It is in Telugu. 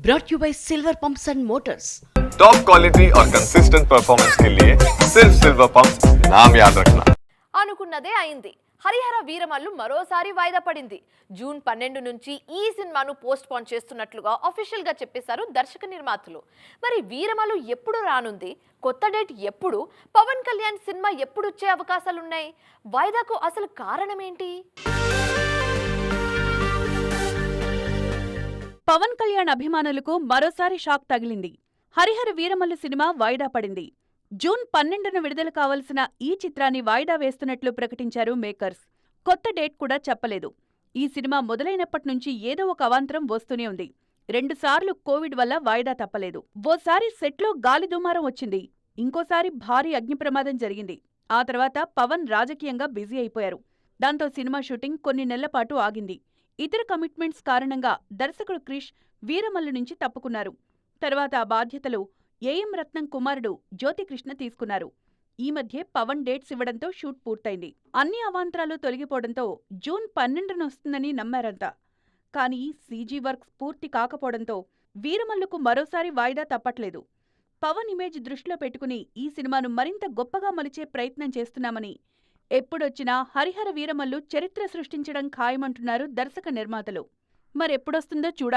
brought you by Silver Pumps and Motors. Top quality और कंसिस्टेंट परफॉर्मेंस के लिए सिर्फ सिल्वर पंप्स नाम याद रखना. అనుకున్నదే అయింది. హరిహర వీరమల్లు మరోసారి వాయిదా పడింది. జూన్ 12 నుంచి ఈ సినిమాను పోస్ట్ పోన్ చేస్తున్నట్లుగా అఫీషియల్ గా చెప్పేశారు దర్శక నిర్మాతలు. మరి వీరమల్లు ఎప్పుడు రానుంది? కొత్త డేట్ ఎప్పుడు? పవన్ కళ్యాణ్ సినిమా ఎప్పుడు వచ్చే అవకాశాలున్నాయి? వాయిదాకు అసలు కారణం ఏంటి? పవన్ కళ్యాణ్ అభిమానులకు మరోసారి షాక్ తగిలింది. హరిహర వీరమల్లు సినిమా వాయిదా పడింది. జూన్ 12న విడుదల కావలసిన ఈ చిత్రాన్ని వాయిదా వేస్తున్నట్లు ప్రకటించారు మేకర్స్. కొత్త డేట్ కూడా చెప్పలేదు. ఈ సినిమా మొదలైనప్పట్నుంచి ఏదో ఒక అవాంతరం వస్తూనే ఉంది. 2 సార్లు కోవిడ్ వల్ల వాయిదా తప్పలేదు. ఓసారి సెట్లో గాలి దుమారం వచ్చింది. ఇంకోసారి భారీ అగ్ని ప్రమాదం జరిగింది. ఆ తర్వాత పవన్ రాజకీయంగా బిజీ అయిపోయారు. దాంతో సినిమా షూటింగ్ కొన్ని నెలలపాటు ఆగింది. ఇతర కమిట్మెంట్స్ కారణంగా దర్శకుడు క్రిష్ వీరమల్లు నుంచి తప్పుకున్నారు. తర్వాత ఆ బాధ్యతలు ఏఎం రత్నం కుమారుడు జ్యోతికృష్ణ తీసుకున్నారు. ఈ మధ్యే పవన్ డేట్స్ ఇవ్వడంతో షూట్ పూర్తయింది. అన్ని అవాంతరాలు తొలగిపోవడంతో జూన్ 12న వస్తుందని నమ్మారంతా. కానీ సీజీ వర్క్స్ పూర్తి కాకపోవడంతో వీరమల్లుకు మరోసారి వాయిదా తప్పట్లేదు. పవన్ ఇమేజ్ దృష్టిలో పెట్టుకుని ఈ సినిమాను మరింత గొప్పగా మలిచే ప్రయత్నం చేస్తున్నామని, ఎప్పుడొచ్చినా హరిహర వీరమల్లు చరిత్ర సృష్టించడం ఖాయమంటున్నారు దర్శక నిర్మాతలు. మరెప్పుడొస్తుందో చూడాలి.